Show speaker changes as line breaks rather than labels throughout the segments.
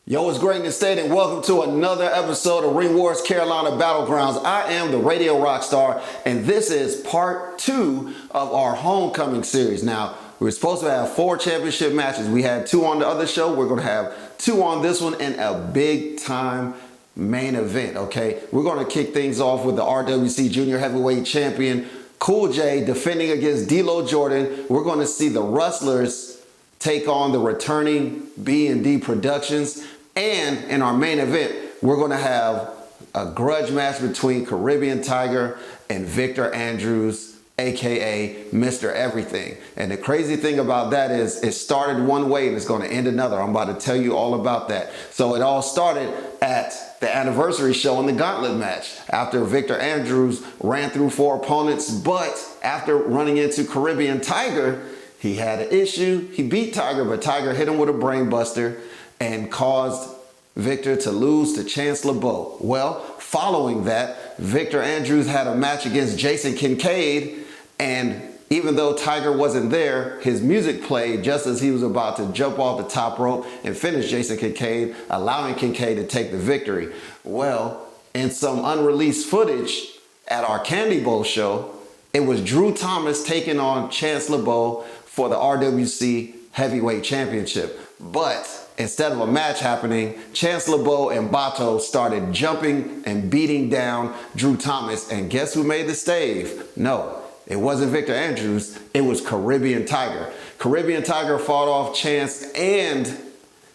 Yo, it's great to stay and welcome to another episode of Ring Wars Carolina Battlegrounds. I am the radio rock star, and this is part 2 of our homecoming series. Now, we were supposed to have 4 championship matches. We had 2 on the other show. We're going to have 2 on this one and a big time main event, okay? We're going to kick things off with the RWC Junior Heavyweight Champion, Kool defending against D-Lo Jordan. We're going to see the Wrestlers take on the returning B&D Productions. And in our main event, we're going to have a grudge match between Caribbean Tiger and Victor Andrews, aka Mr. Everything. And the crazy thing about that is it started one way and it's going to end another. I'm about to tell you all about that. So it all started at the anniversary show in the gauntlet match after Victor Andrews ran through 4 opponents, but after running into Caribbean Tiger, he had an issue. He beat Tiger, but Tiger hit him with a brain buster and caused Victor to lose to Chancellor Bow. Well, following that, Victor Andrews had a match against Jason Kincaid, and even though Tiger wasn't there, his music played just as he was about to jump off the top rope and finish Jason Kincaid, allowing Kincaid to take the victory. Well, in some unreleased footage at our Candy Bowl show, it was Drew Thomas taking on Chancellor Bow for the RWC Heavyweight Championship. But instead of a match happening, Chancellor Bow and Bato started jumping and beating down Drew Thomas. And guess who made the stave? No, it wasn't Victor Andrews. It was Caribbean Tiger. Caribbean Tiger fought off Chance and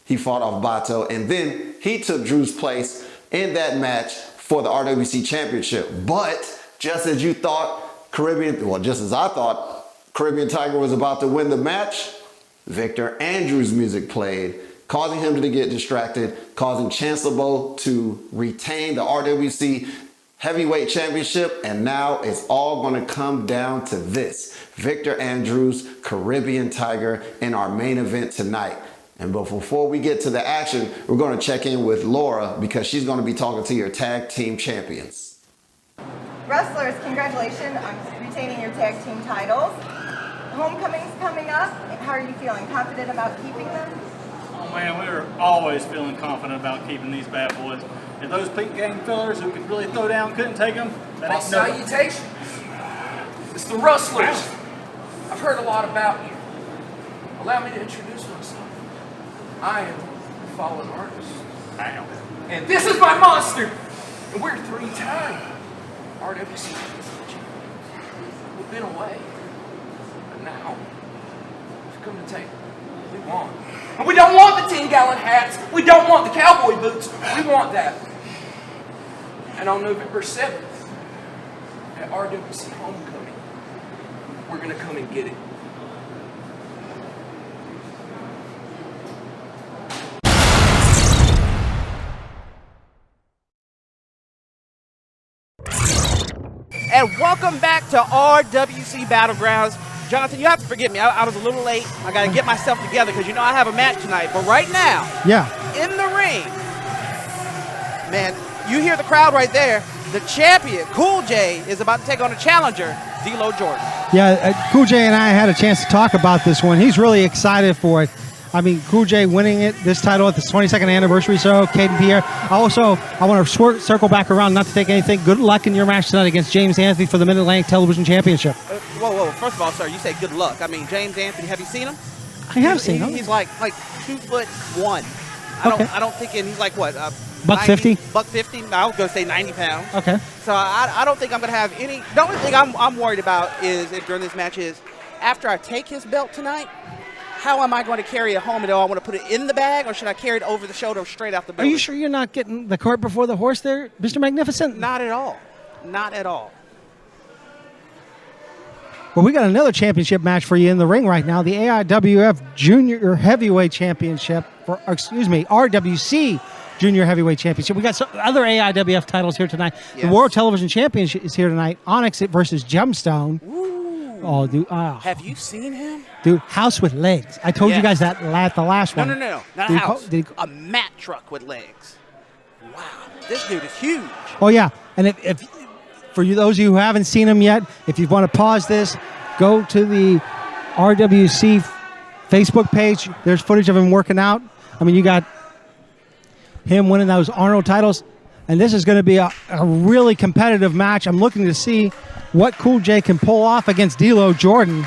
he fought off Bato. And then he took Drew's place in that match for the RWC Championship. But just as you thought just as I thought Caribbean Tiger was about to win the match, Victor Andrews' music played, causing him to get distracted, causing Chancellor Bow to retain the RWC Heavyweight Championship, and now it's all going to come down to this. Victor Andrews, Caribbean Tiger in our main event tonight. And but before we get to the action, we're going to check in with Laura because she's going to be talking to your tag team champions.
Wrestlers, congratulations on retaining your tag team titles. Homecoming's coming up. How are you feeling? Confident about keeping them?
Oh man, we were always feeling confident about keeping these bad boys. If those peak game fillers who could really throw down couldn't take them, that ain't no.
Salutations. It's the Wrustlers. I've heard a lot about you. Allow me to introduce myself. I am the fallen artist. And this is my monster. And we're 3-time RWC champions. We've been away. But now, we've come to take what we want. And we don't want the 10-gallon hats. We don't want the cowboy boots. We want that. And on November 7th, at RWC Homecoming, we're going to come and get it.
And welcome back to RWC Battlegrounds. Jonathan, you have to forgive me. I was a little late. I got to get myself together because you know I have a match tonight. But right now, in the ring, man, you hear the crowd right there. The champion, Kool is about to take on a challenger, D-Lo Jordan.
Yeah, Kool and I had a chance to talk about this one. He's really excited for it. I mean, Kool winning this title at the 22nd anniversary show, Caden Pierre. I want to circle back around, not to take anything. Good luck in your match tonight against James Anthony for the Mid-Atlantic Television Championship.
Whoa. First of all, sir, you say good luck. I mean, James Anthony, have you seen him?
I have seen him.
He's like 2'1". I don't think he's like what?
$150?
$150. I was going to say 90 pounds.
Okay.
So I don't think I'm going to have any. The only thing I'm worried about is during this match is after I take his belt tonight, how am I going to carry it home? Do I want to put it in the bag, or should I carry it over the shoulder straight out the building?
Are you sure you're not getting the cart before the horse there, Mr. Magnificent?
Not at all. Not at all.
Well, we got another championship match for you in the ring right now. The AIWF Junior Heavyweight Championship, RWC Junior Heavyweight Championship. We got some other AIWF titles here tonight. Yes. The World Television Championship is here tonight. Onyx versus Gemstone.
Ooh.
Oh, dude.
Have you seen him?
Dude, house with legs. I told you guys that at the last one.
No. Not a house. A mat truck with legs. Wow. This dude is huge.
Oh, yeah. And if for you, those of you who haven't seen him yet, if you want to pause this, go to the RWC Facebook page. There's footage of him working out. I mean, you got him winning those Arnold titles. And this is going to be a really competitive match. I'm looking to see what Cool J can pull off against D'Lo Jordan.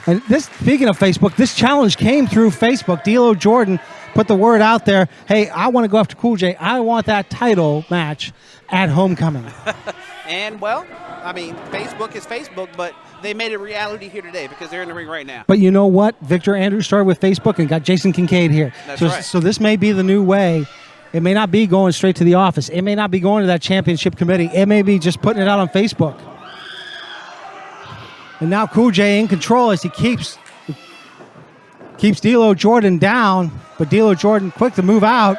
And this, speaking of Facebook, this challenge came through Facebook. D'Lo Jordan put the word out there, hey, I want to go after Cool J. I want that title match at Homecoming.
And, well, I mean, Facebook is Facebook, but they made it reality here today because they're in the ring right now.
But you know what? Victor Andrews started with Facebook and got Jason Kincaid here.
That's right.
So this may be the new way. It may not be going straight to the office. It may not be going to that championship committee. It may be just putting it out on Facebook. And now Cool J in control as he keeps D'Lo Jordan down, but D'Lo Jordan quick to move out.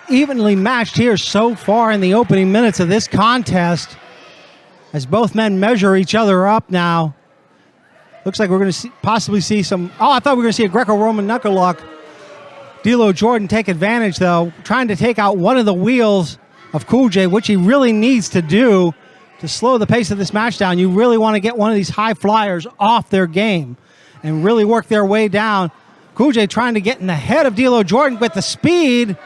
Evenly matched here so far in the opening minutes of this contest as both men measure each other up now. Looks like we're going to possibly see some... Oh, I thought we were going to see a Greco-Roman knuckle lock. D'Lo Jordan take advantage, though, trying to take out one of the wheels of Cool J, which he really needs to do to slow the pace of this match down. You really want to get one of these high flyers off their game and really work their way down. Cool J trying to get in the head of D'Lo Jordan with the speed,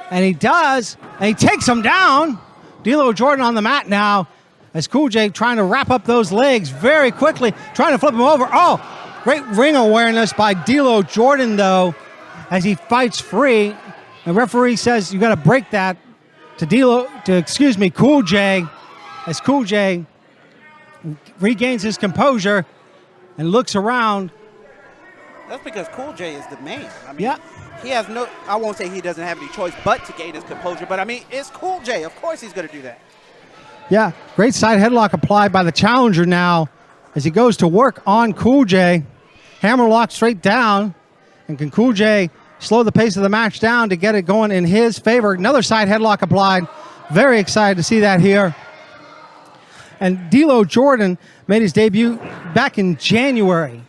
and he does, and he takes him down. D'Lo Jordan on the mat now as Cool J trying to wrap up those legs very quickly, trying to flip him over. Oh, great ring awareness by D'Lo Jordan, though, as he fights free. The referee says you got to break that to Cool J, as Cool J regains his composure and looks around.
That's because Cool J is the man. I mean,
Yeah.
he has no, I won't say he doesn't have any choice but to gain his composure, but I mean, it's Cool J. Of course he's going to do that.
Yeah, great side headlock applied by the challenger now as he goes to work on Cool J. Hammerlock straight down. And can Cool J slow the pace of the match down to get it going in his favor? Another side headlock applied. Very excited to see that here. And D'Lo Jordan made his debut back in January.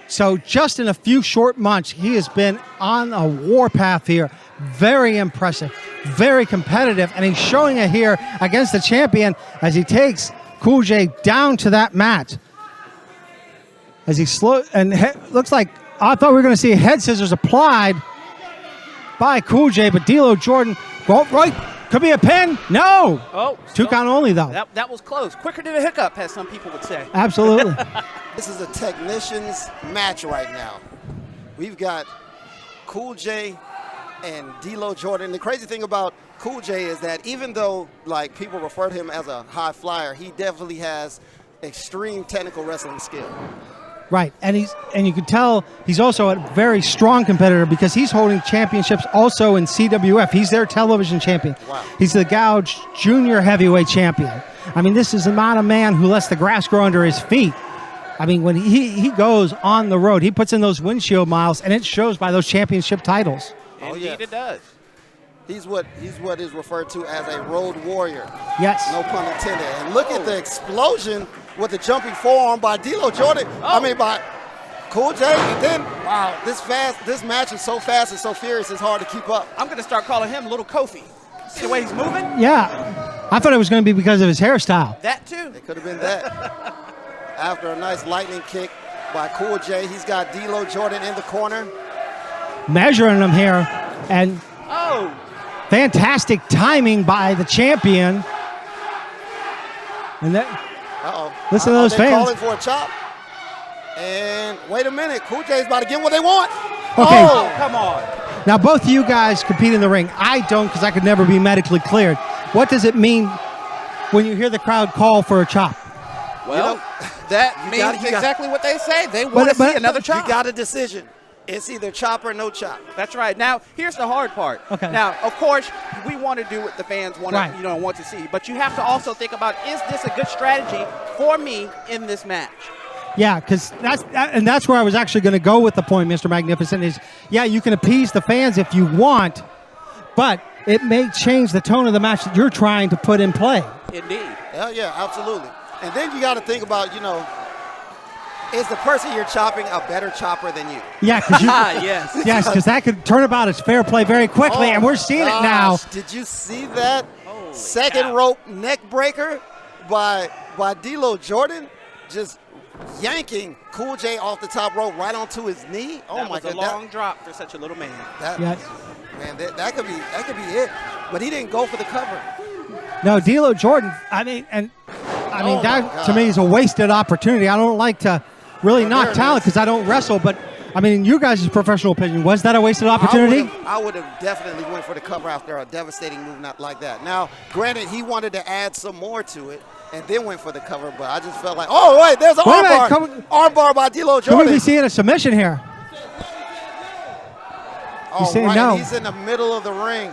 So just in a few short months, he has been on a warpath here. Very impressive, very competitive, and he's showing it here against the champion as he takes Cool J down to that mat. As he looks like, I thought we were going to see head scissors applied by Cool J, but D'Lo Jordan, right, could be a pin. No.
Oh,
Two count only, though.
That was close. Quicker than a hiccup, as some people would say.
Absolutely.
This is a technician's match right now. We've got Cool J and D'Lo Jordan. The crazy thing about Cool J is that even though like people refer to him as a high flyer, he definitely has extreme technical wrestling skill.
Right, and you can tell he's also a very strong competitor because he's holding championships also in CWF. He's their television champion.
Wow.
He's the Gouge Junior Heavyweight Champion. I mean, this is not a man who lets the grass grow under his feet. I mean, when he goes on the road, he puts in those windshield miles, and it shows by those championship titles.
Indeed, it does.
He's what is referred to as a road warrior.
Yes.
No pun intended. And look at the explosion with the jumping forearm by D'Lo Jordan. I mean, by Cool J. And then, wow, this match is so fast and so furious, it's hard to keep up.
I'm going to start calling him Little Kofi. See the way he's moving?
Yeah. I thought it was going to be because of his hairstyle.
That too.
It could have been that. After a nice lightning kick by Cool J, he's got D'Lo Jordan in the corner.
Measuring him here, and
Oh.
fantastic timing by the champion. And that,
Uh-oh.
Listen to those
They
fans.
calling for a chop. And wait a minute, Cool J's about to get what they want.
Okay.
Oh, come on.
Now, both of you guys compete in the ring. I don't, because I could never be medically cleared. What does it mean when you hear the crowd call for a chop?
Well, that means
gotta- you got-
exactly what they say. They want to see another chop.
You got a decision. It's either chop or no chop.
That's right. Now, here's the hard part.
Okay.
Now, of course, we want to do what the fans want
Right.
to, want to see. But you have to also think about, is this a good strategy for me in this match?
Yeah, because that's where I was actually going to go with the point, Mr. Magnificent, is, yeah, you can appease the fans if you want, but it may change the tone of the match that you're trying to put in play.
Indeed.
Hell yeah, absolutely. And then you got to think about, is the person you're chopping a better chopper than you?
Yeah, because
Yes.
yes, because that could turn about as fair play very quickly, and we're seeing it now.
Did you see that
Holy
second
cow.
rope neck breaker by D'Lo Jordan? Just yanking Kool J off the top rope right onto his knee. Oh
That
my
was a
God!
long drop for such a little man.
Yes.
Man, that could be it. But he didn't go for the cover.
No, D'Lo Jordan. I mean,
Oh,
that
my
to me
God.
is a wasted opportunity. I don't like to really
Well,
knock
there it
talent
is.
because I don't wrestle, but I mean, in you guys' professional opinion, was that a wasted opportunity?
I would have definitely went for the cover after a devastating move not like that. Now, granted, he wanted to add some more to it and then went for the cover, but I just felt like, oh, wait, there's an
Wait a minute,
armbar. Armbar by D'Lo
Could we
Jordan.
be seeing a submission here?
Oh,
saying
right,
no.
he's in the middle of the ring.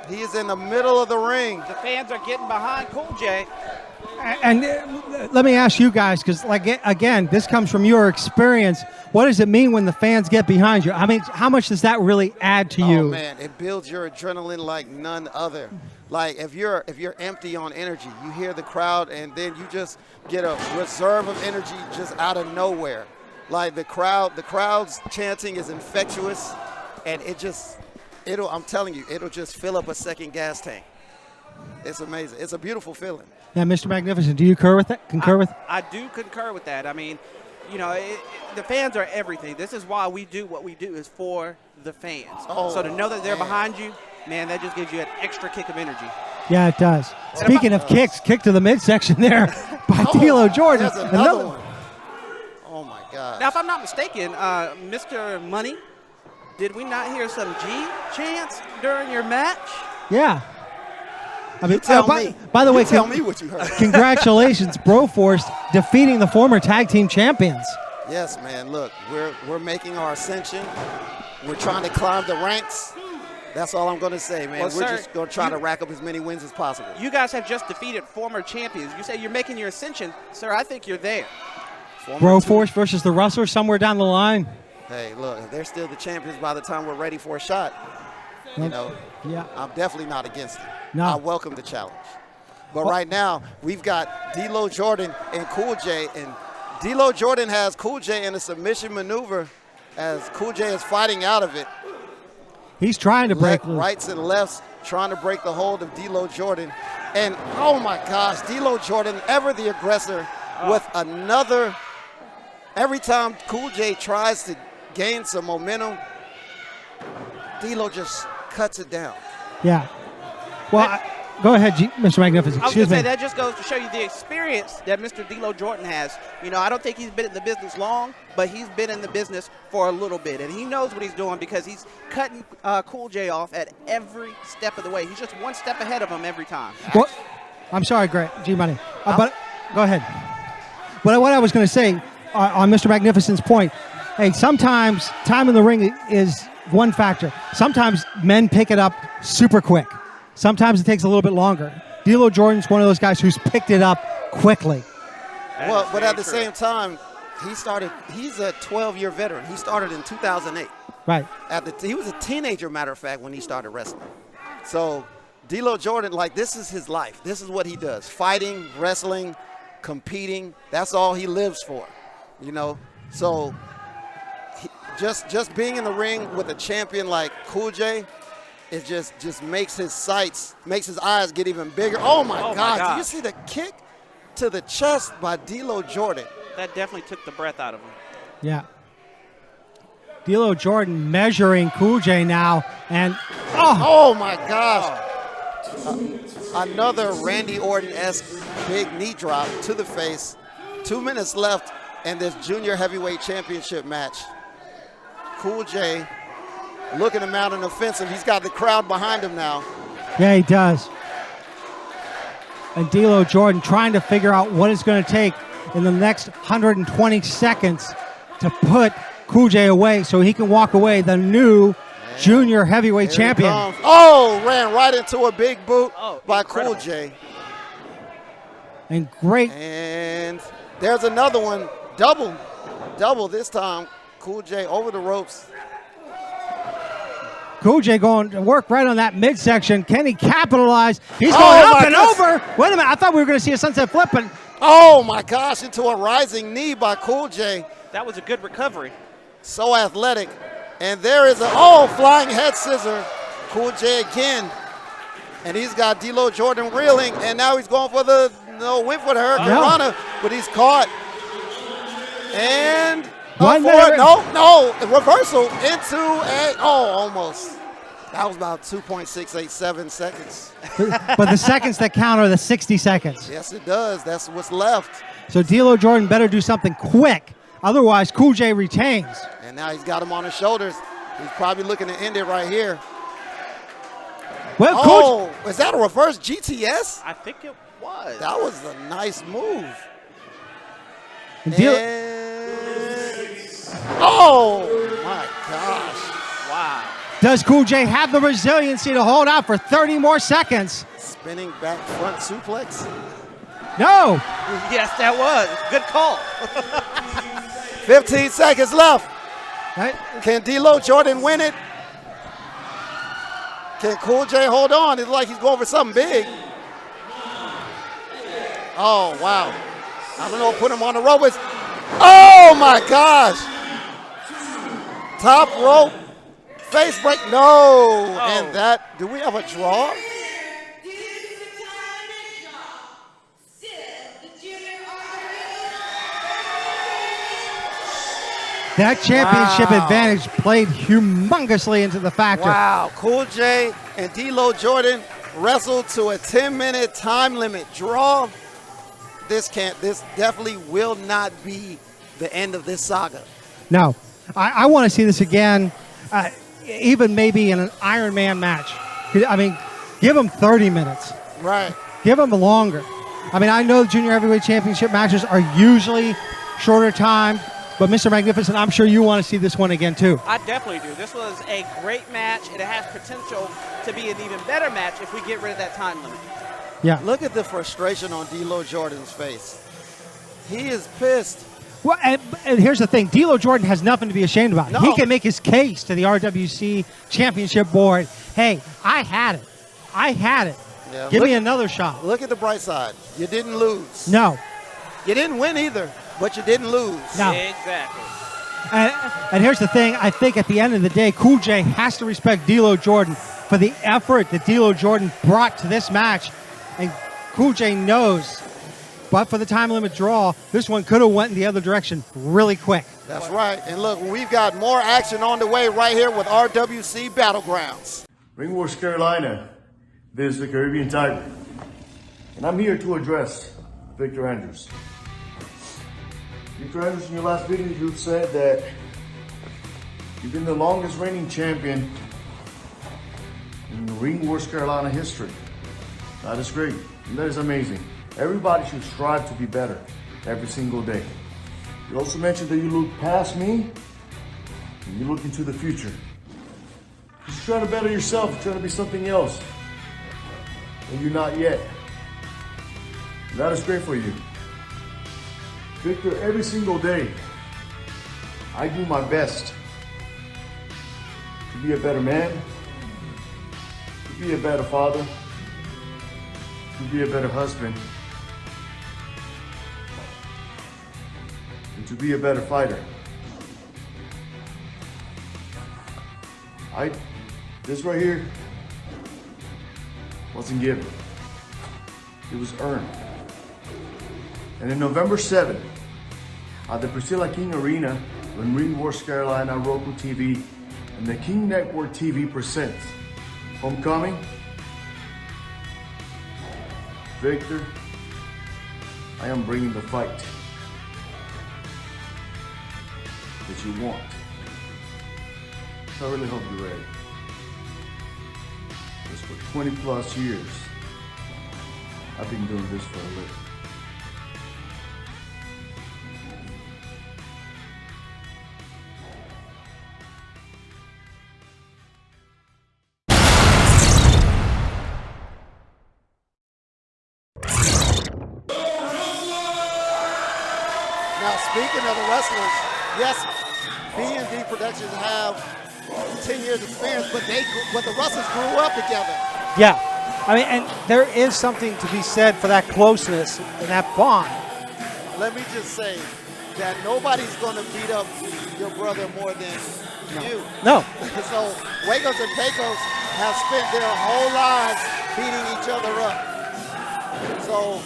He is in the middle of the ring.
The fans are getting behind Kool J.
And let me ask you guys, because again, this comes from your experience. What does it mean when the fans get behind you? I mean, how much does that really add to you?
Oh man, it builds your adrenaline like none other. Like if you're empty on energy, you hear the crowd and then you just get a reserve of energy just out of nowhere. Like the crowd's chanting is infectious, and I'm telling you, it'll just fill up a second gas tank. It's amazing. It's a beautiful feeling.
Now, Mr. Magnificent, do you concur with?
I do concur with that. I mean, you know, the fans are everything. This is why we do what we do, is for the fans.
Oh,
so to know that they're
man.
behind you, man, that just gives you an extra kick of energy.
Yeah, it does. Speaking of kicks, kick to the midsection there by D'Lo Jordan.
There's another one. Oh my God.
Now, if I'm not mistaken, Mr. Money, did we not hear some G chants during your match?
Yeah. I mean,
Tell
by,
me.
by the way,
Tell me what you heard.
congratulations, Broforce, defeating the former tag team champions.
Yes, man. Look, we're making our ascension. We're trying to climb the ranks. That's all I'm going to say, man.
Well,
we're
sir,
just going to try to rack up as many wins as possible.
You guys have just defeated former champions. You say you're making your ascension. Sir, I think you're there.
Broforce versus the Wrestlers somewhere down the line.
Hey, look, they're still the champions by the time we're ready for a shot. You know,
Yeah.
I'm definitely not against it.
No.
I welcome the challenge. But right now, we've got D'Lo Jordan and Kool J, and D'Lo Jordan has Kool J in a submission maneuver as Kool J is fighting out of it.
He's trying to break loose.
Rights and lefts, trying to break the hold of D'Lo Jordan. And oh my gosh, D'Lo Jordan, ever the aggressor, with another. Every time Kool J tries to gain some momentum, D'Lo just cuts it down.
Yeah. Well, go ahead, Mr. Magnificent.
I was
Excuse
going to
me.
say, that just goes to show you the experience that Mr. D'Lo Jordan has. You know, I don't think he's been in the business long, but he's been in the business for a little bit. And he knows what he's doing because he's cutting Kool J off at every step of the way. He's just one step ahead of him every time.
Well, I'm sorry, G-Money. But go ahead. But what I was going to say on Mr. Magnificent's point, hey, sometimes time in the ring is one factor. Sometimes men pick it up super quick. Sometimes it takes a little bit longer. D'Lo Jordan's one of those guys who's picked it up quickly.
Well, but at the same time, he's a 12-year veteran. He started in 2008.
Right.
He was a teenager, matter of fact, when he started wrestling. So D'Lo Jordan, like, this is his life. This is what he does. Fighting, wrestling, competing. That's all he lives for, you know? So just being in the ring with a champion like Kool J, it just makes his eyes get even bigger. Oh my God. Did you see the kick to the chest by D'Lo Jordan?
That definitely took the breath out of him.
Yeah. D'Lo Jordan measuring Kool J now, and
oh my gosh. Another Randy Orton-esque big knee drop to the face. 2 minutes left in this junior heavyweight championship match. Kool J looking to mount an offensive. He's got the crowd behind him now.
Yeah, he does. And D'Lo Jordan trying to figure out what it's going to take in the next 120 seconds to put Kool J away so he can walk away the new junior heavyweight champion.
Oh, ran right into a big boot by Kool J.
And great.
And there's another one. Double this time. Kool J over the ropes.
Kool J going to work right on that midsection. Can he capitalize? He's going up and over. Wait a minute. I thought we were going to see a sunset flip, but
oh my gosh, into a rising knee by Kool J.
That was a good recovery.
So athletic. And there is a flying head scissor. Kool J again. And he's got D'Lo Jordan reeling, and now he's going for the No, went for the Hurricane Rana, but he's caught. And
One
for it.
minute.
No, reversal into a, almost. That was about 2.687 seconds.
But the seconds that count are the 60 seconds.
Yes, it does. That's what's left.
So D'Lo Jordan better do something quick. Otherwise, Cool J retains.
And now he's got him on his shoulders. He's probably looking to end it right here.
Well, Cool J,
Is that a reverse GTS?
I think it was.
That was a nice move.
and D'Lo-
Oh, my gosh.
Wow.
does Cool J have the resiliency to hold out for 30 more seconds?
Spinning back front suplex.
No.
Yes, that was. Good call.
15 seconds left.
Right?
Can D'Lo Jordan win it? Can Cool J hold on? It's like he's going for something big. Oh, wow. I don't know, put him on the ropes. Oh, my gosh. Top rope. Face break. No. And that, do we have a draw?
That championship advantage played humongously into the factor.
Wow, Cool J and D'Lo Jordan wrestled to a 10-minute time limit draw. This definitely will not be the end of this saga.
No. I want to see this again, even maybe in an Iron Man match. I mean, give them 30 minutes.
Right.
Give them longer. I mean, I know the Junior Heavyweight Championship matches are usually shorter time, but Mr. Magnificent, I'm sure you want to see this one again, too.
I definitely do. This was a great match, and it has potential to be an even better match if we get rid of that time limit.
Yeah.
Look at the frustration on D'Lo Jordan's face. He is pissed.
Well, and here's the thing. D'Lo Jordan has nothing to be ashamed about.
No.
He can make his case to the RWC Championship Board. Hey, I had it. I had it.
Yeah,
Give me another shot.
Look at the bright side. You didn't lose.
No.
You didn't win either, but you didn't lose.
No.
Exactly.
And here's the thing. I think at the end of the day, Cool J has to respect D'Lo Jordan for the effort that D'Lo Jordan brought to this match. And Cool J knows, but for the time limit draw, this one could have went in the other direction really quick.
That's right. And look, we've got more action on the way right here with RWC Battlegrounds.
Ring Wars Carolina, this is the Caribbean Tiger. And I'm here to address Victor Andrews. Victor Andrews, in your last video, you said that you've been the longest reigning champion in Ring Wars Carolina history. That is great, and that is amazing. Everybody should strive to be better every single day. You also mentioned that you look past me and you look into the future. You're trying to better yourself, you're trying to be something else, and you're not yet. And that is great for you. Victor, every single day, I do my best to be a better man, to be a better father, to be a better husband, and to be a better fighter. This right here wasn't given. It was earned. And in November 7th, at the Priscilla King Arena, when Ring Wars Carolina, Roku TV, and the King Network TV presents Homecoming, Victor, I am bringing the fight that you want. So I really hope you're ready. Because for 20 plus years, I've been doing this for a living.
Now, speaking of the Wrestlers, yes, B&D Productions have 10 years experience, but the Wrestlers grew up together.
Yeah. I mean, and there is something to be said for that closeness and that bond.
Let me just say that nobody's going to beat up your brother more than you.
No.
So Wagos and Pecos have spent their whole lives beating each other up. So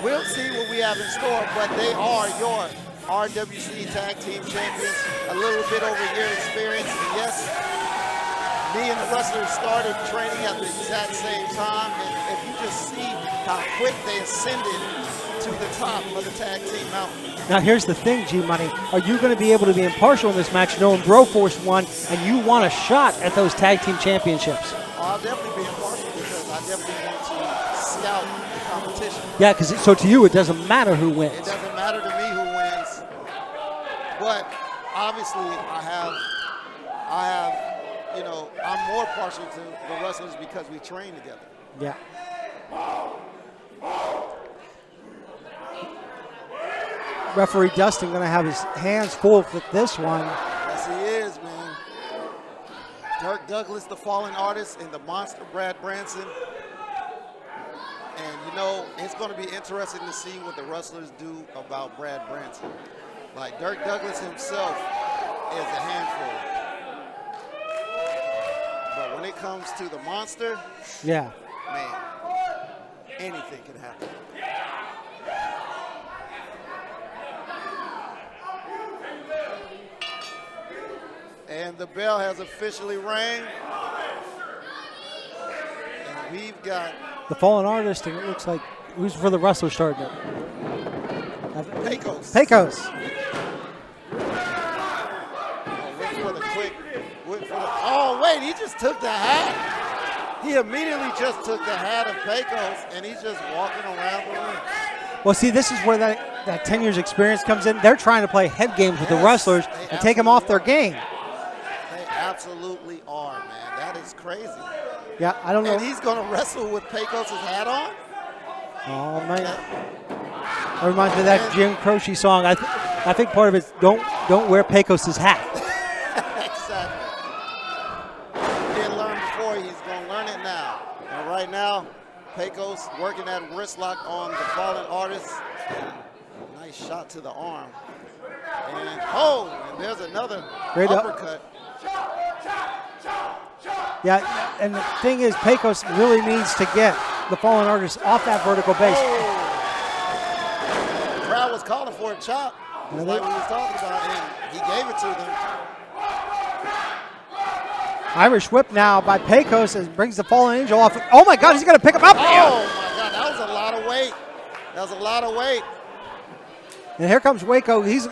we'll see what we have in store, but they are your RWC Tag Team Champions, a little bit over a year experience. And yes, me and the Wrestlers started training at the exact same time, and if you just see how quick they ascended to the top of the tag team mountain.
Now here's the thing, G-Money. Are you going to be able to be impartial in this match knowing Broforce won and you want a shot at those tag team championships?
I'll definitely be impartial because I definitely want to scout the competition.
Yeah, because so to you it doesn't matter who wins.
It doesn't matter to me who wins, but obviously I have, you know, I'm more partial to the Wrestlers because we train together.
Yeah. Referee Dustin going to have his hands full with this one.
Yes, he is, man. Dirk Douglas, the fallen artist, and the monster Brad Branson. And, you know, it's going to be interesting to see what the Wrestlers do about Brad Branson. Like, Dirk Douglas himself is a handful. But when it comes to the monster,
yeah,
man, anything can happen. And the bell has officially rang. And we've got
the fallen artist, and it looks like who's for the Wrestlers starting it?
Pecos.
Pecos.
Oh, wait, he just took the hat. He immediately just took the hat of Pecos, and he's just walking around the ring.
Well, see, this is where that 10 years experience comes in. They're trying to play head games with the Wrestlers and take them off their game.
They absolutely are, man. That is crazy.
Yeah, I don't know.
And he's going to wrestle with Pecos' hat on?
Oh, man. That reminds me of that Jim Croce song. I think part of it's don't wear Pecos' hat.
Exactly. He didn't learn before. He's going to learn it now. And right now, Pecos working that wrist lock on the fallen artist. Nice shot to the arm. And there's another
great
uppercut.
Yeah, and the thing is, Pecos really needs to get the fallen artist off that vertical base.
The crowd was calling for a chop, like we was talking about, and he gave it to them.
Irish whip now by Pecos as brings the fallen angel off. Oh my God, he's going to pick him up.
Oh my God, that was a lot of weight. That was a lot of weight.
And here comes Waco. He's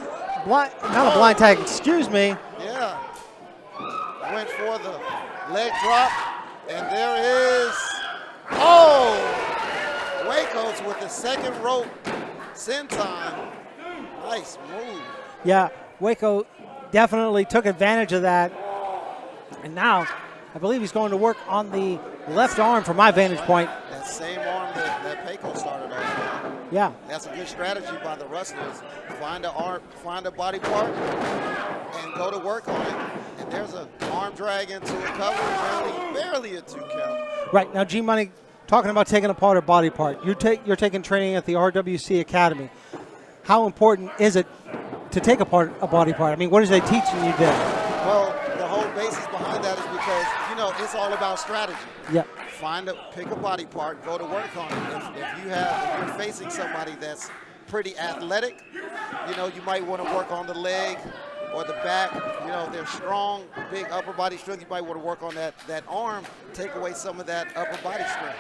blind, not a blind tag, excuse me.
Yeah. Went for the leg drop, and there is, Waco's with the second rope senton. Nice move.
Yeah, Waco definitely took advantage of that. And now, I believe he's going to work on the left arm from my vantage point.
That same arm that Pecos started off with.
Yeah.
That's a good strategy by the Wrestlers. Find an arm, find a body part, and go to work on it. And there's an arm drag into a cover, barely a 2 count.
Right, now G-Money, talking about taking apart a body part. You're taking training at the RWC Academy. How important is it to take apart a body part? I mean, what is they teaching you there?
Well, the whole basis behind that is because, you know, it's all about strategy.
Yeah.
Pick a body part, go to work on it. If you're facing somebody that's pretty athletic, you know, you might want to work on the leg or the back. You know, if they're strong, big upper body strength, you might want to work on that arm, take away some of that upper body strength.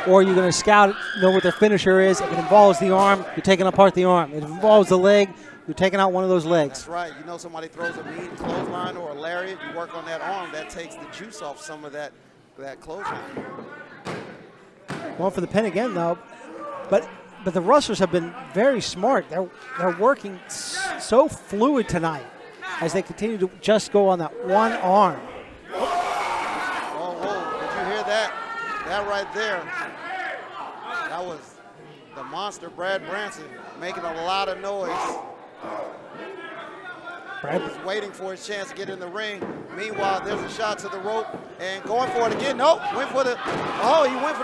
Or you're going to scout it, know what their finisher is. If it involves the arm, you're taking apart the arm. If it involves the leg, you're taking out one of those legs.
That's right. You know, somebody throws a mean clothesline or a lariat, you work on that arm, that takes the juice off some of that clothesline.
Going for the pin again, though. But the Wrestlers have been very smart. They're working so fluid tonight as they continue to just go on that one arm.
Oh, whoa. Did you hear that? That right there. That was the monster Brad Branson making a lot of noise. Brad was waiting for his chance to get in the ring. Meanwhile, there's a shot to the rope and going for it again. Nope, he went for the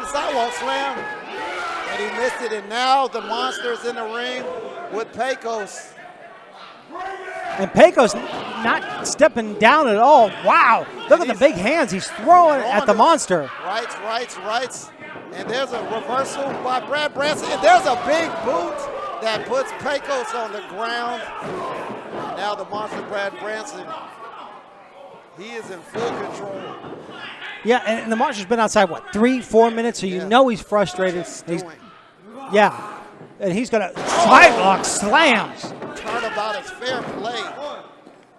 sidewalk slam. And he missed it, and now the monster's in the ring with Pecos.
And Pecos not stepping down at all. Wow, look at the big hands he's throwing at the monster.
Rights. And there's a reversal by Brad Branson. And there's a big boot that puts Pecos on the ground. Now the monster Brad Branson, he is in full control.
Yeah, and the Monster's been outside, what, 3-4 minutes? So you know he's frustrated. Yeah, and he's going to sidewalk slams.
Turnabout is fair play.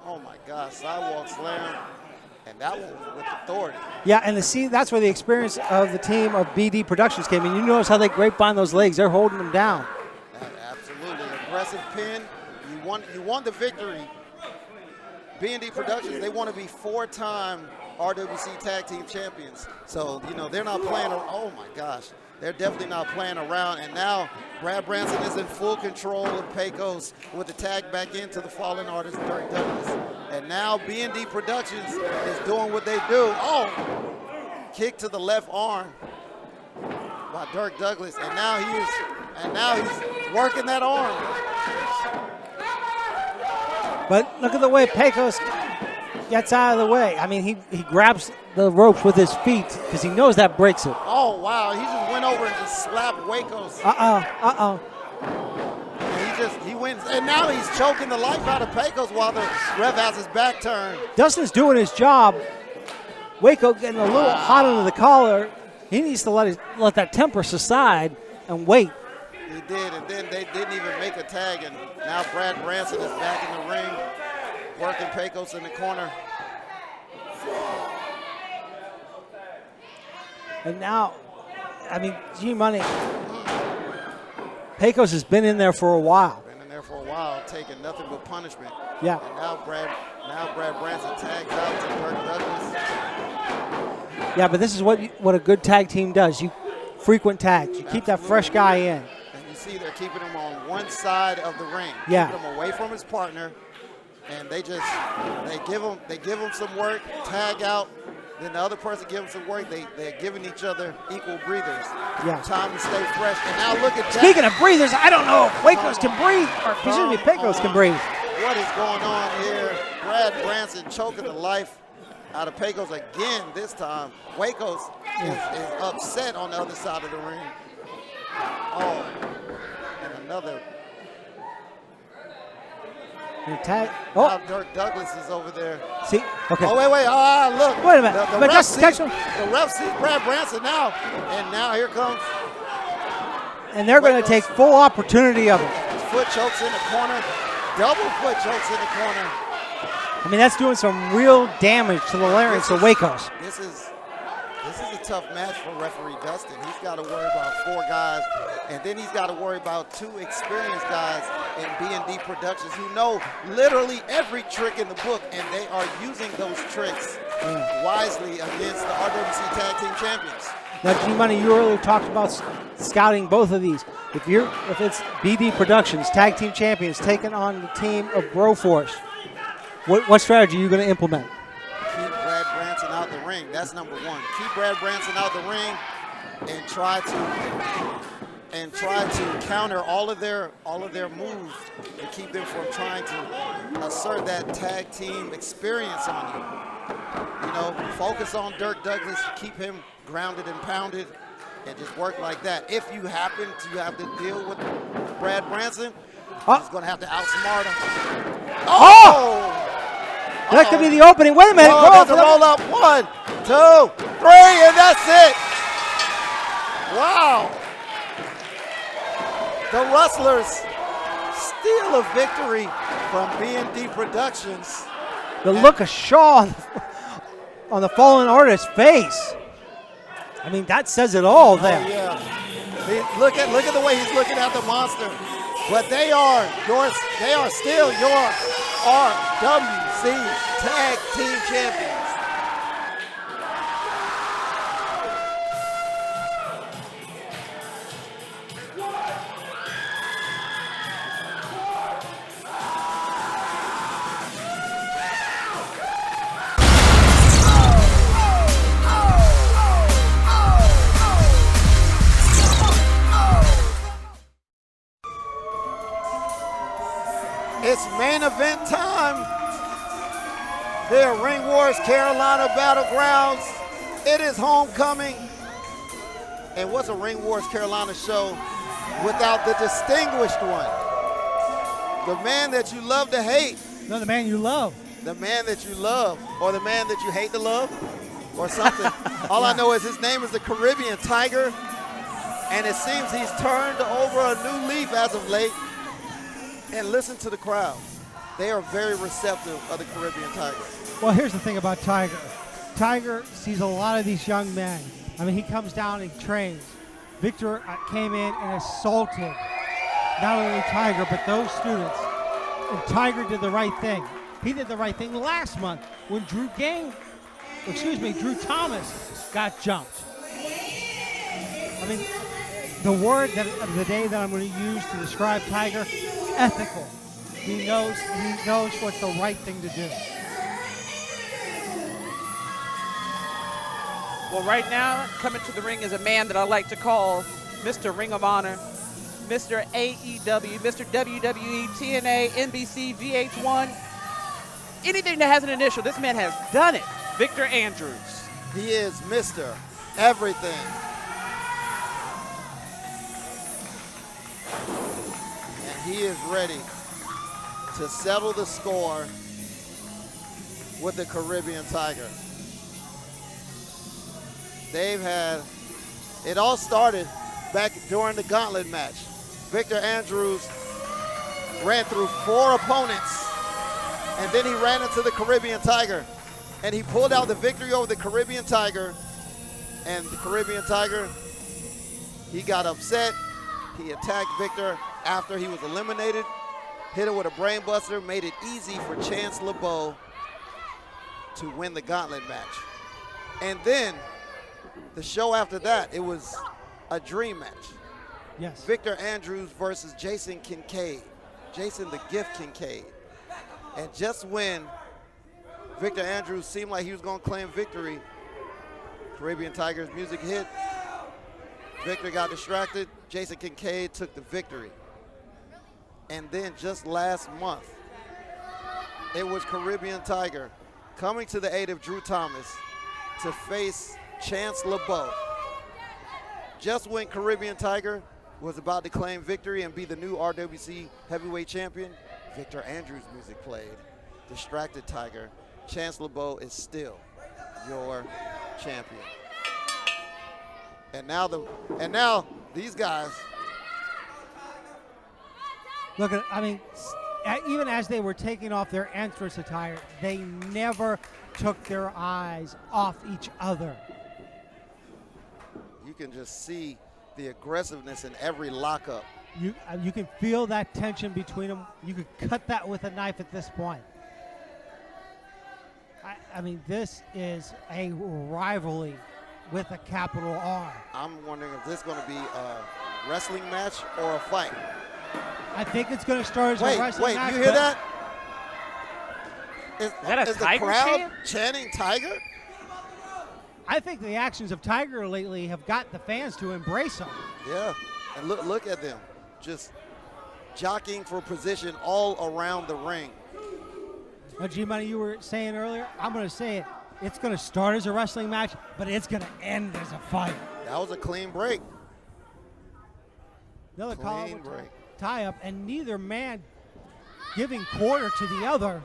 Oh, my God, sidewalk slam. And that one was with authority.
Yeah, and that's where the experience of the team of BD Productions came in. You notice how they grapevine those legs. They're holding them down.
Absolutely. Aggressive pin. You won the victory. B&D Productions, they want to be 4-time RWC Tag Team Champions. So, they're not playing around. Oh, my gosh. They're definitely not playing around. And now Brad Branson is in full control of Pecos with the tag back into the fallen artist, Dirk Douglas. And now B&D Productions is doing what they do. Oh, kick to the left arm by Dirk Douglas. And now he's working that arm.
But look at the way Pecos gets out of the way. I mean, he grabs the ropes with his feet because he knows that breaks it.
Oh, wow. He just went over and just slapped Wacos. And he wins. And now he's choking the life out of Pecos while the ref has his back turned.
Dustin's doing his job. Waco getting a little hot under the collar. He needs to let that temper subside and wait.
He did, and then they didn't even make a tag, and now Brad Branson is back in the ring, working Pecos in the corner.
And now, I mean, G-Money, Pecos has been in there for a while.
Taking nothing but punishment.
Yeah.
And now Brad Branson tags out to Dirk Douglas.
Yeah, but this is what a good tag team does. You frequent tags. You keep that fresh guy in.
And you see they're keeping him on one side of the ring.
Yeah.
Keeping him away from his partner. And they give him some work, tag out. Then the other person gives him some work. They're giving each other equal breathers.
Yeah.
Time to stay fresh. And now look at Jack.
Speaking of breathers, I don't know if Wacos can breathe. Or excuse me, Pecos can breathe.
What is going on here? Brad Branson choking the life out of Pecos again this time. Wacos is upset on the other side of the ring. Oh, and another.
Tag.
Now Dirk Douglas is over there.
See? Okay.
Oh, wait. Look.
Wait a minute.
The ref sees Brad Branson now. And now here comes.
And they're going to take full opportunity of it.
Foot chokes in the corner. Double foot chokes in the corner.
I mean, that's doing some real damage to the larynx of Wacos.
This is a tough match for referee Dustin. He's got to worry about 4 guys, and then he's got to worry about 2 experienced guys in B&D Productions who know literally every trick in the book, and they are using those tricks wisely against the RWC Tag Team Champions.
Now, G-Money, you earlier talked about scouting both of these. If it's BD Productions, Tag Team Champions, taking on the team of Broforce, what strategy are you going to implement?
Keep Brad Branson out the ring. That's number 1. Keep Brad Branson out the ring and try to counter all of their moves to keep them from trying to assert that tag team experience on you. Focus on Dirk Douglas, keep him grounded and pounded, and just work like that. If you happen to have to deal with Brad Branson, he's going to have to outsmart him. Oh!
That could be the opening. Wait a minute.
There's a roll up. 1, 2, 3, and that's it. Wow. The Wrustlers steal a victory from B&D Productions.
The look of Shaw on the fallen artist's face. I mean, that says it all there.
Oh, yeah. Look at the way he's looking at the monster. But they are still your RWC Tag Team Champions. It's main event time here at Ring Wars Carolina Battlegrounds. It is homecoming. And what's a Ring Wars Carolina show without the distinguished one? The man that you love to hate.
No, the man you love.
The man that you love, or the man that you hate to love, or something. All I know is his name is the Caribbean Tiger, and it seems he's turned over a new leaf as of late. And listen to the crowd. They are very receptive of the Caribbean Tiger.
Well, here's the thing about Tiger. Tiger sees a lot of these young men. I mean, he comes down and trains. Victor came in and assaulted not only Tiger, but those students. And Tiger did the right thing. He did the right thing last month when Drew Thomas got jumped. I mean, the word of the day that I'm going to use to describe Tiger, ethical. He knows what's the right thing to do.
Well, right now, coming to the ring is a man that I like to call Mr. Ring of Honor, Mr. AEW, Mr. WWE, TNA, NBC, VH1. Anything that has an initial, this man has done it. Victor Andrews.
He is Mr. Everything. And he is ready to settle the score with the Caribbean Tiger. It all started back during the gauntlet match. Victor Andrews ran through 4 opponents, and then he ran into the Caribbean Tiger, and he pulled out the victory over the Caribbean Tiger. And the Caribbean Tiger, he got upset. He attacked Victor after he was eliminated, hit it with a brain buster, made it easy for Chance LeBeau to win the gauntlet match. And then the show after that, it was a dream match.
Yes.
Victor Andrews versus Jason Kincaid. Jason the Gift Kincaid. And just when Victor Andrews seemed like he was going to claim victory, Caribbean Tiger's music hit. Victor got distracted. Jason Kincaid took the victory. And then just last month, it was Caribbean Tiger coming to the aid of Drew Thomas to face Chance LeBeau. Just when Caribbean Tiger was about to claim victory and be the new RWC heavyweight champion, Victor Andrews' music played. Distracted Tiger. Chance LeBeau is still your champion. And now these guys.
Look at, I mean, even as they were taking off their entrance attire, they never took their eyes off each other.
You can just see the aggressiveness in every lockup.
You can feel that tension between them. You could cut that with a knife at this point. I mean, this is a rivalry with a capital R.
I'm wondering if this is going to be a wrestling match or a fight.
I think it's going to start as a wrestling match.
Wait, you hear that?
Is that a Tiger
the crowd
chant?
chanting Tiger?
I think the actions of Tiger lately have got the fans to embrace him.
Yeah, and look at them, just jockeying for position all around the ring.
Now, G-Money, you were saying earlier, I'm going to say it. It's going to start as a wrestling match, but it's going to end as a fight.
That was a clean break.
Another
Clean break.
tie-up, and neither man giving quarter to the other.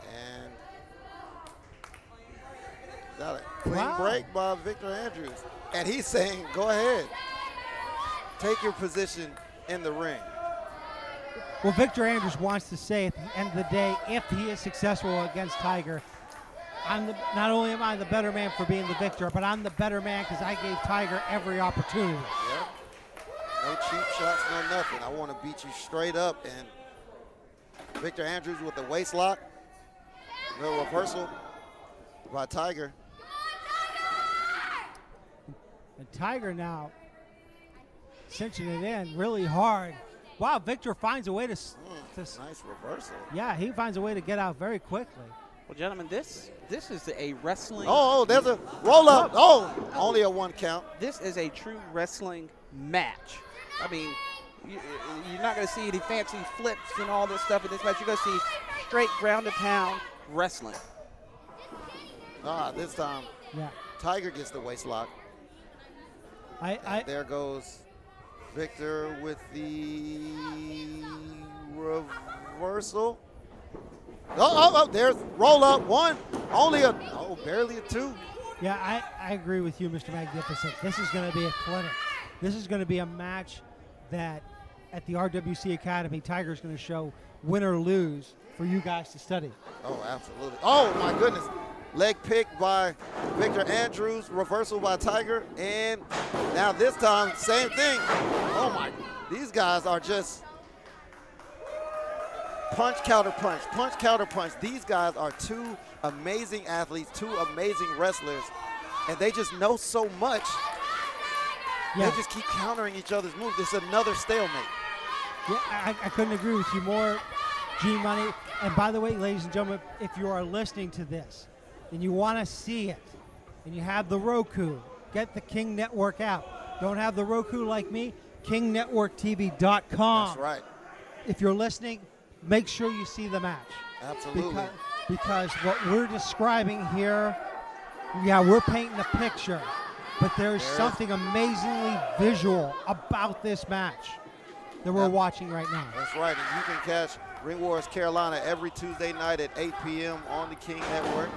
And got a clean break by Victor Andrews. And he's saying, go ahead. Take your position in the ring.
Well, Victor Andrews wants to say at the end of the day, if he is successful against Tiger, not only am I the better man for being the victor, but I'm the better man because I gave Tiger every opportunity.
Yep. No cheap shots, no nothing. I want to beat you straight up. And Victor Andrews with the waist lock. No reversal by Tiger.
And Tiger now cinching it in really hard. Wow, Victor finds a way to
nice reversal.
Yeah, he finds a way to get out very quickly.
Well, gentlemen, this is a wrestling.
Oh, there's a roll up. Oh, only a 1 count.
This is a true wrestling match. I mean, you're not going to see any fancy flips and all this stuff in this match. You're going to see straight ground and pound wrestling.
This time,
Yeah.
Tiger gets the waist lock. There goes Victor with the reversal. There's roll up one, barely a two.
Yeah, I agree with you, Mr. Magnificent. This is going to be a clinic. This is going to be a match that at the RWC Academy, Tiger's going to show win or lose for you guys to study.
Oh, absolutely. Oh, my goodness. Leg pick by Victor Andrews, reversal by Tiger, and now this time, same thing. Oh, my. These guys are just punch, counter punch, punch, counter punch. These guys are two amazing athletes, two amazing wrestlers, and they just know so much.
Yeah.
They just keep countering each other's moves. It's another stalemate.
Yeah, I couldn't agree with you more, G-Money. And by the way, ladies and gentlemen, if you are listening to this and you want to see it, and you have the Roku, get the King Network out. Don't have the Roku like me? KingNetworkTV.com.
That's right.
If you're listening, make sure you see the match.
Absolutely.
Because what we're describing here, yeah, we're painting a picture, but there's something amazingly visual about this match that we're watching right now.
That's right, and you can catch Ring Wars Carolina every Tuesday night at 8 p.m. on the King Network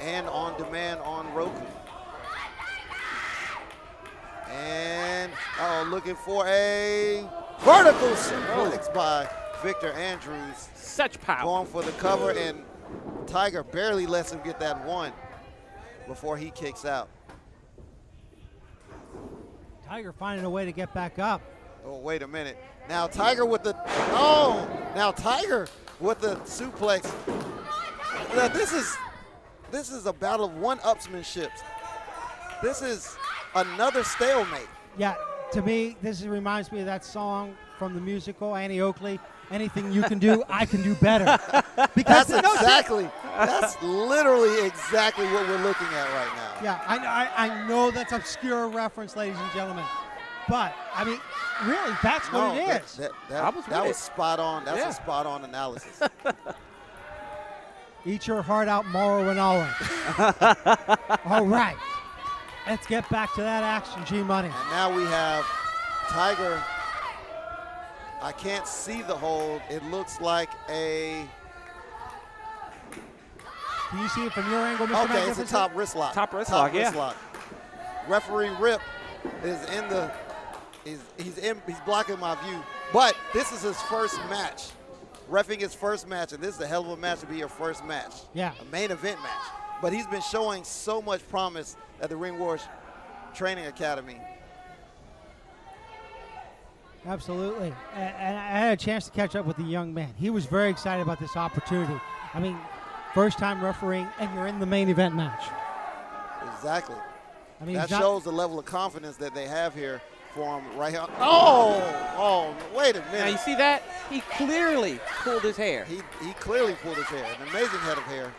and on demand on Roku. And looking for a vertical suplex by Victor Andrews.
Such power.
Going for the cover, and Tiger barely lets him get that one before he kicks out.
Tiger finding a way to get back up.
Oh, wait a minute. Now Tiger with the, Tiger with the suplex. Now this is a battle of one-upsmanships. This is another stalemate.
Yeah, to me, this reminds me of that song from the musical, Annie Oakley, Anything You Can Do, I Can Do Better. Because
that's literally exactly what we're looking at right now.
Yeah, I know that's obscure reference, ladies and gentlemen. But, I mean, really, that's what it is.
That was spot on. That's a spot on analysis.
Eat your heart out, Morrow and Owen. All right. Let's get back to that action, G-Money.
And now we have Tiger. I can't see the hold. It looks like a...
Can you see it from your angle, Mr.
Okay, it's a top wrist lock.
Top wrist lock, yeah.
Lock. Referee Rip is in the... He's blocking my view. But this is his first match. Reffing his first match, and this is a hell of a match to be your first match.
Yeah.
A main event match. But he's been showing so much promise at the Ring Wars Training Academy.
Absolutely. And I had a chance to catch up with the young man. He was very excited about this opportunity. I mean, first time refereeing, and you're in the main event match.
Exactly.
I mean,
that shows the level of confidence that they have here for him right here. Oh, wait a minute.
Now you see that? He clearly pulled his hair.
He clearly pulled his hair. An amazing head of hair.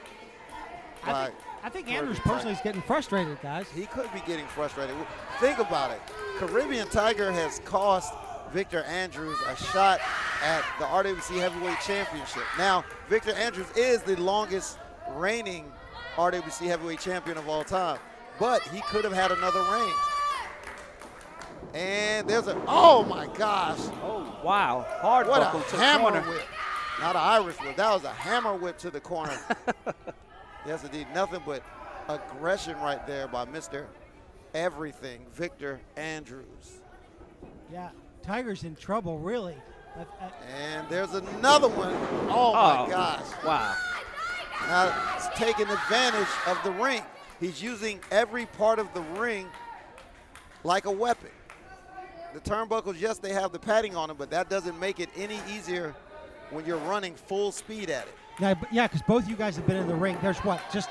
I think Andrews personally is getting frustrated, guys.
He could be getting frustrated. Think about it. Caribbean Tiger has cost Victor Andrews a shot at the RWC Heavyweight Championship. Now, Victor Andrews is the longest reigning RWC Heavyweight Champion of all time, but he could have had another reign. And there's oh my gosh.
Oh, wow. Hard
what
buckle
a
to
hammer
the corner.
whip. Not an Irish whip. That was a hammer whip to the corner. Yes, indeed. Nothing but aggression right there by Mr. Everything, Victor Andrews.
Yeah, Tiger's in trouble, really.
And there's another one. Oh, my gosh.
Wow.
Now, he's taking advantage of the ring. He's using every part of the ring like a weapon. The turnbuckles, yes, they have the padding on them, but that doesn't make it any easier when you're running full speed at it.
Yeah, because both you guys have been in the ring. There's what, just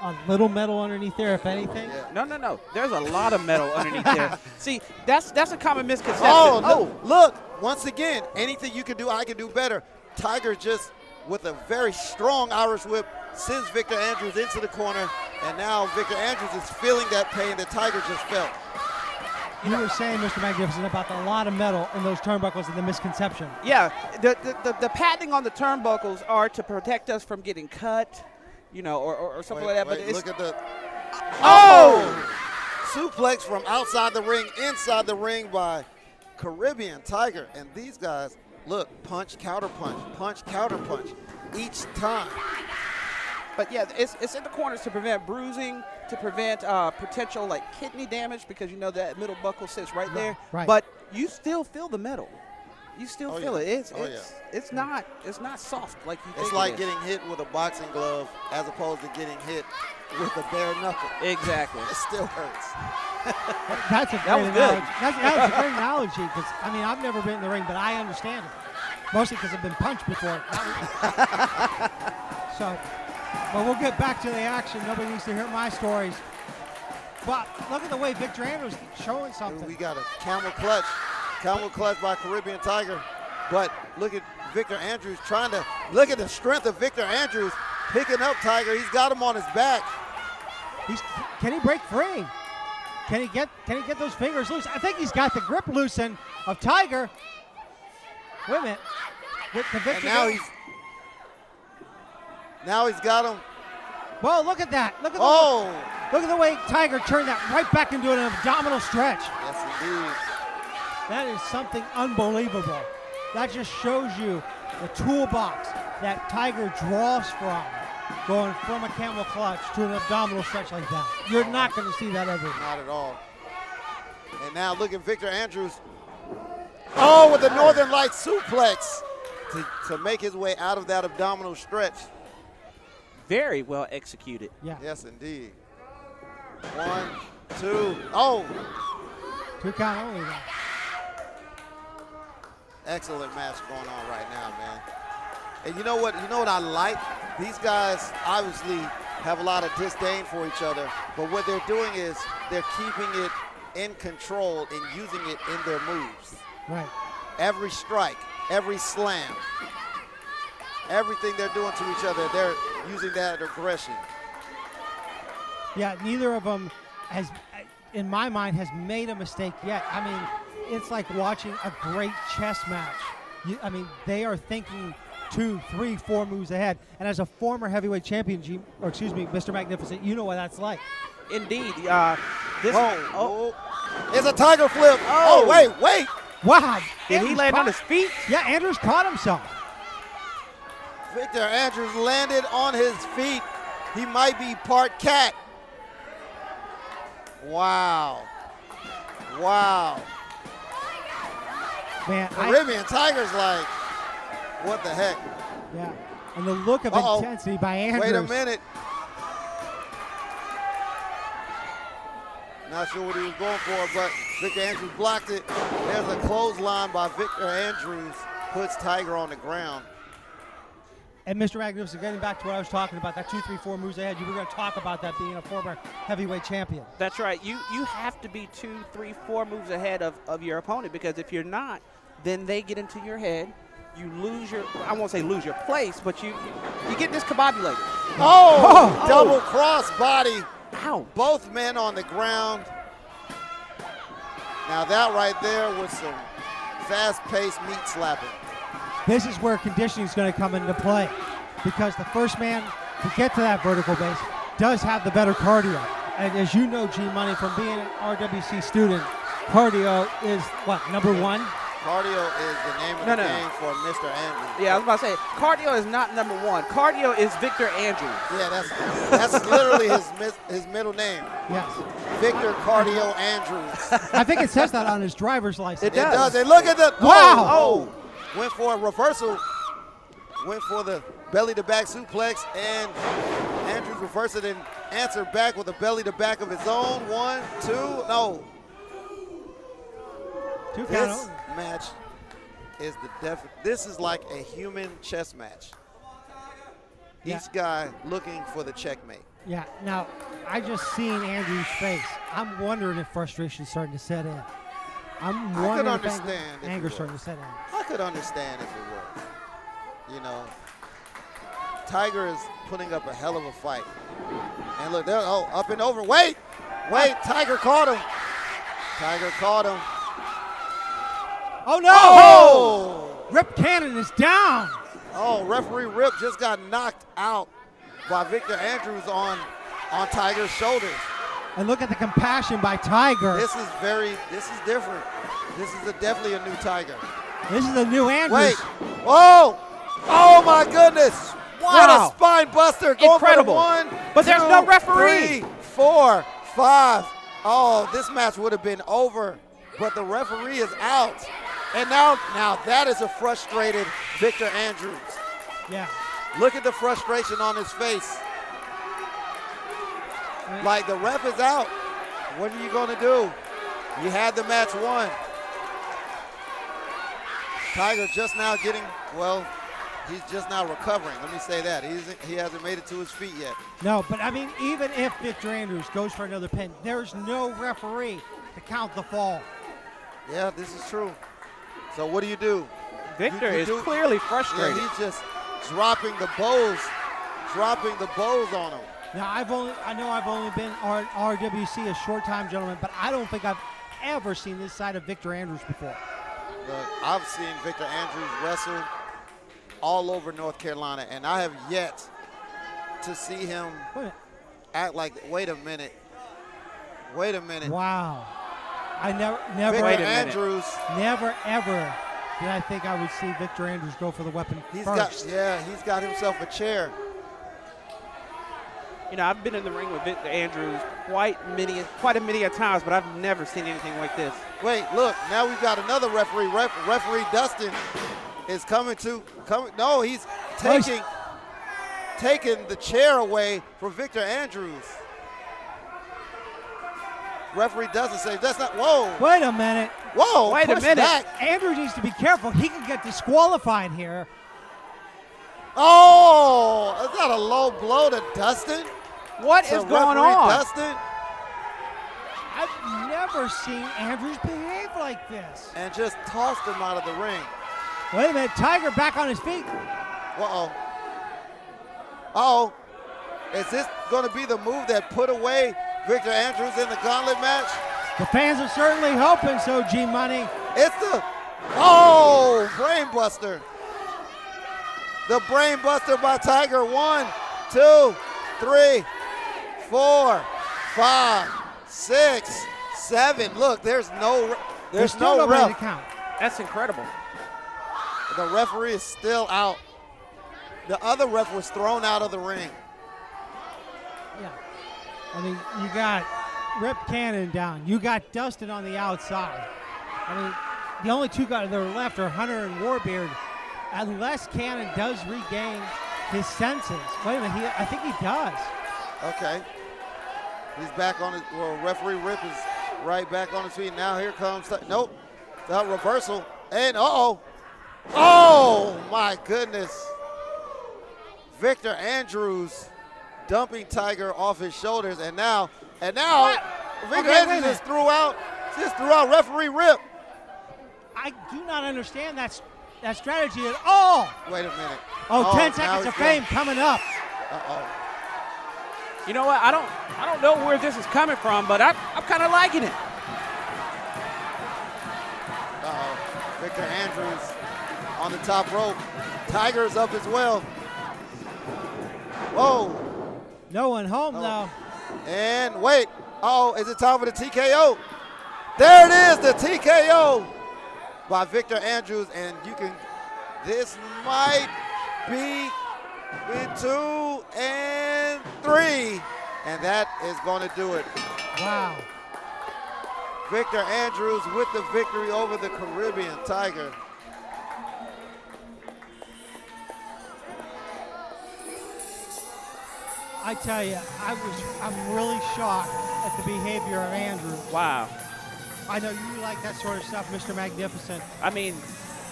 a little metal underneath there, if anything?
Yeah.
No. There's a lot of metal underneath there. See, that's a common misconception.
Look, once again, anything you can do, I can do better. Tiger just, with a very strong Irish whip, sends Victor Andrews into the corner, and now Victor Andrews is feeling that pain that Tiger just felt.
You were saying, Mr. Magnificent, about the lot of metal in those turnbuckles and the misconception.
Yeah, the padding on the turnbuckles are to protect us from getting cut, or something like that. But it's,
look at the
oh!
suplex from outside the ring, inside the ring by Caribbean Tiger. And these guys, look, punch, counter punch each time.
But yeah, it's in the corners to prevent bruising, to prevent potential like kidney damage, because that middle buckle sits right there.
Right.
But you still feel the metal. You still feel
yeah.
it. It's
Oh,
not soft like you think.
It's like getting hit with a boxing glove as opposed to getting hit with a bare knuckle.
Exactly.
It still hurts.
That's a
That
great
was good.
analogy. That's a great analogy, because I've never been in the ring, but I understand it. Mostly because I've been punched before. So, but we'll get back to the action. Nobody needs to hear my stories. But look at the way Victor Andrews is showing something.
We got a camel clutch by Caribbean Tiger. But look at Victor Andrews look at the strength of Victor Andrews picking up Tiger. He's got him on his back.
Can he break free? Can he get those fingers loose? I think he's got the grip loosened of Tiger. Wait a minute.
And now he's got him.
Whoa, look at that. Look at the way Tiger turned that right back into an abdominal stretch.
Yes, indeed.
That is something unbelievable. That just shows you the toolbox that Tiger draws from, going from a camel clutch to an abdominal stretch like that. You're not going to see that ever.
Not at all. And now look at Victor Andrews. Oh, with the Northern Lights suplex to make his way out of that abdominal stretch.
very well executed.
Yeah.
Yes, indeed. 1, 2, oh.
2 count only though.
Excellent match going on right now, man. And you know what I like? These guys obviously have a lot of disdain for each other, but what they're doing is they're keeping it in control and using it in their moves.
Right.
Every strike, every slam, everything they're doing to each other, they're using that aggression.
Yeah, neither of them has, in my mind, has made a mistake yet. I mean, it's like watching a great chess match. They are thinking 2, 3, 4 moves ahead. And as a former heavyweight champion, Mr. Magnificent, you know what that's like.
Indeed.
It's a tiger flip. Oh, wait.
Wow.
Did he land on his feet?
Yeah, Andrews caught himself.
Victor Andrews landed on his feet. He might be part cat. Wow.
Man,
Caribbean Tiger's like, what the heck?
Yeah, and the look of intensity by Andrews.
Wait a minute. Not sure what he was going for, but Victor Andrews blocked it. There's a clothesline by Victor Andrews, puts Tiger on the ground.
And Mr. Magnificent, getting back to what I was talking about, that 2, 3, 4 moves ahead, you were going to talk about that being a former heavyweight champion.
That's right. You have to be 2, 3, 4 moves ahead of your opponent, because if you're not, then they get into your head. You lose your, I won't say lose your place, but you get discombobulated.
Oh, double cross body.
Ow.
Both men on the ground. Now that right there was some fast-paced meat slapping.
This is where conditioning is going to come into play, because the first man to get to that vertical base does have the better cardio. And as you know, G-Money, from being an RWC student, cardio is what, number 1?
Cardio is the name of the game for Mr. Andrews.
Yeah, I was about to say, cardio is not number 1. Cardio is Victor Andrews.
Yeah, that's literally his middle name.
Yes.
Victor Cardio Andrews.
I think it says that on his driver's license.
It does.
And look at the
Wow.
Went for a reversal. Went for the belly-to-back suplex, and Andrews reversed it and answered back with a belly-to-back of his own. 1, 2, no.
2 count
This
only.
match is this is like a human chess match.
Yeah.
Each guy looking for the checkmate.
Yeah, now, I just seen Andrew's face. I'm wondering if frustration's starting to set in. I'm
I could
wondering if
understand if it
anger's
was.
starting to set in.
I could understand if it was. You know, Tiger is putting up a hell of a fight. And look, there, up and over. Wait, Tiger caught him.
Oh, no!
Oh!
Rip Cannon is down.
Oh, referee Rip just got knocked out. by Victor Andrews on Tiger's shoulders.
And look at the compassion by Tiger.
This is different. This is definitely a new Tiger.
This is a new Andrews.
Wait. Whoa. Oh, my goodness.
Wow.
What a spine buster. Going
Incredible.
For the 1,
But there's
2,
no referee.
3, 4, 5. Oh, this match would have been over, but the referee is out. And now that is a frustrated Victor Andrews.
Yeah.
Look at the frustration on his face. Like, the ref is out. What are you going to do? You had the match won. Tiger just now he's just now recovering. Let me say that. He hasn't made it to his feet yet.
No, but I mean, even if Victor Andrews goes for another pin, there's no referee to count the fall.
Yeah, this is true. So what do you do?
Victor is clearly frustrated.
Yeah, he's just dropping the bows on him.
Now, I know I've only been on RWC a short time, gentlemen, but I don't think I've ever seen this side of Victor Andrews before.
Look, I've seen Victor Andrews wrestle all over North Carolina, and I have yet to see him act like, wait a minute.
Wow. I never
Victor Andrews.
Never, ever did I think I would see Victor Andrews go for the weapon first.
He's got himself a chair.
You know, I've been in the ring with Victor Andrews quite a many times, but I've never seen anything like this.
Wait, look, now we've got another referee. Referee Dustin is coming. No, he's taking the chair away from Victor Andrews. Referee Dustin says, that's not, whoa.
Wait a minute.
Whoa,
wait a minute.
Back.
Andrews needs to be careful. He can get disqualified here.
Oh, is that a low blow to Dustin?
What is going on?
Dustin?
I've never seen Andrews behave like this.
And just tossed him out of the ring.
Wait a minute, Tiger back on his feet.
Uh-oh. Is this going to be the move that put away Victor Andrews in the gauntlet match?
The fans are certainly hoping so, G-Money.
It's the, brain buster. The brain buster by Tiger. 1, 2, 3, 4, 5, 6, 7. Look, there's no
nobody to
ref.
count.
That's incredible.
The referee is still out. The other ref was thrown out of the ring.
Yeah. I mean, you got Rip Cannon down. You got Dustin on the outside. I mean, the only two guys that are left are Hunter and Warbeard. Unless Cannon does regain his senses. Wait a minute, I think he does.
Okay. He's back on his, referee Rip is right back on his feet. Now here comes, nope, the reversal. And oh my goodness. Victor Andrews dumping Tiger off his shoulders, and now Victor Andrews just threw out referee Rip.
I do not understand that strategy at all.
Wait a minute.
10 seconds of fame coming up.
You know what? I don't know where this is coming from, but I'm kind of liking it.
Victor Andrews on the top rope. Tiger's up as well. Whoa.
No one home though.
And wait. Is it time for the TKO? There it is, the TKO by Victor Andrews, and this might be 2 and 3, and that is going to do it.
Wow.
Victor Andrews with the victory over the Caribbean Tiger.
I tell you, I'm really shocked at the behavior of Andrews.
Wow.
I know you like that sort of stuff, Mr. Magnificent.
I mean,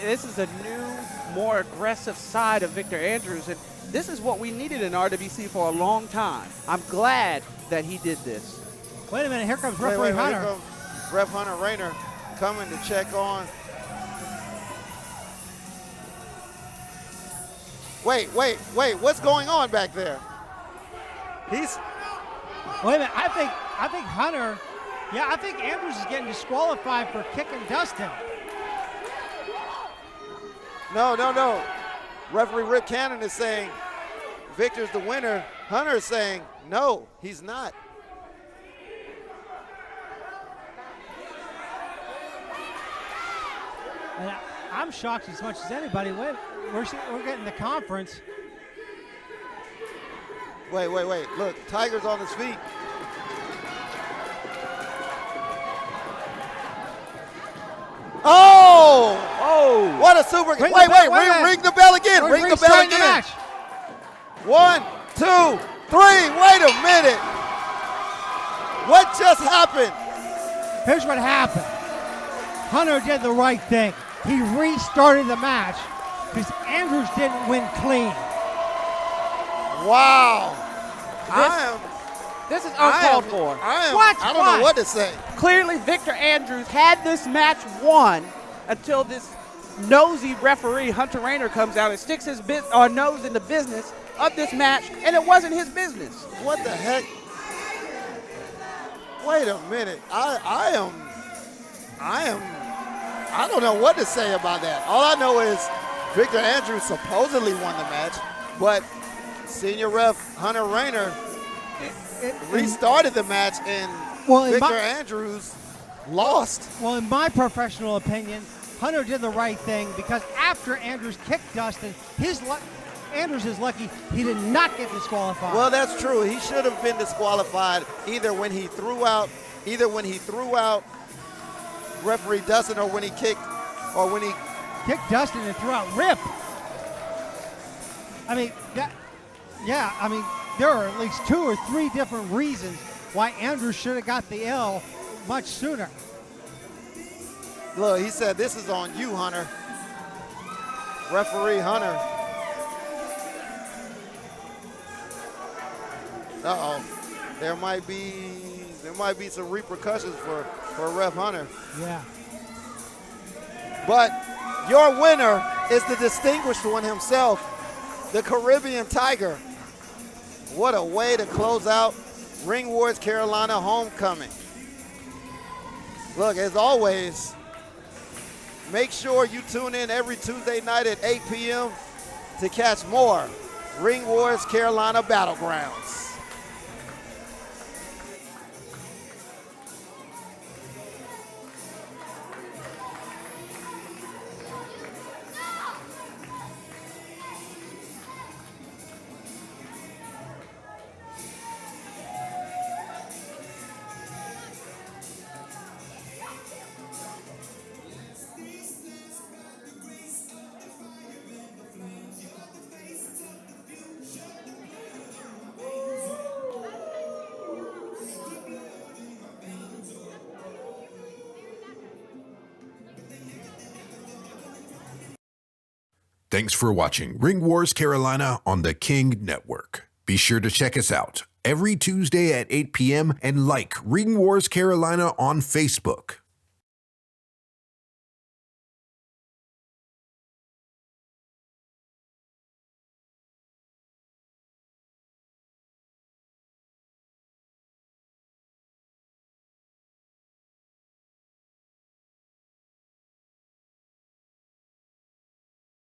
this is a new, more aggressive side of Victor Andrews, and this is what we needed in RWC for a long time. I'm glad that he did this.
Wait a minute, here comes referee Hunter.
Here comes Ref Hunter Rayner coming to check on. Wait, what's going on back there?
Wait a minute, I think Hunter, I think Andrews is getting disqualified for kicking Dustin.
No. Referee Rip Cannon is saying Victor's the winner. Hunter's saying, no, he's not.
And I'm shocked as much as anybody. We're getting the conference.
Wait. Look, Tiger's on his feet. Oh!
Oh!
What a super. Ring the bell again. Ring the bell again. 1, 2, 3. Wait a minute. What just happened?
Here's what happened. Hunter did the right thing. He restarted the match because Andrews didn't win clean.
Wow.
This is uncalled for.
I don't know what to say.
Clearly, Victor Andrews had this match won until this nosy referee, Hunter Rayner, comes out and sticks his nose in the business of this match, and it wasn't his business.
What the heck? Wait a minute. I don't know what to say about that. All I know is Victor Andrews supposedly won the match, but senior ref Hunter Rayner restarted the match, and Victor Andrews lost.
Well, in my professional opinion, Hunter did the right thing because after Andrews kicked Dustin, Andrews is lucky he did not get disqualified.
Well, that's true. He should have been disqualified either when he threw out referee Dustin, or when he kicked
Dustin and threw out Rip. There are at least 2 or 3 different reasons why Andrews should have got the L much sooner.
Look, he said, this is on you, Hunter. Referee Hunter. Uh-oh. There might be some repercussions for Ref Hunter.
Yeah.
But your winner is the distinguished one himself, the Caribbean Tiger. What a way to close out Ring Wars Carolina homecoming. Look, as always, make sure you tune in every Tuesday night at 8 p.m. to catch more Ring Wars Carolina Battlegrounds.
Thanks for watching Ring Wars Carolina on the King Network. Be sure to check us out every Tuesday at 8 p.m. and like Ring Wars Carolina on Facebook.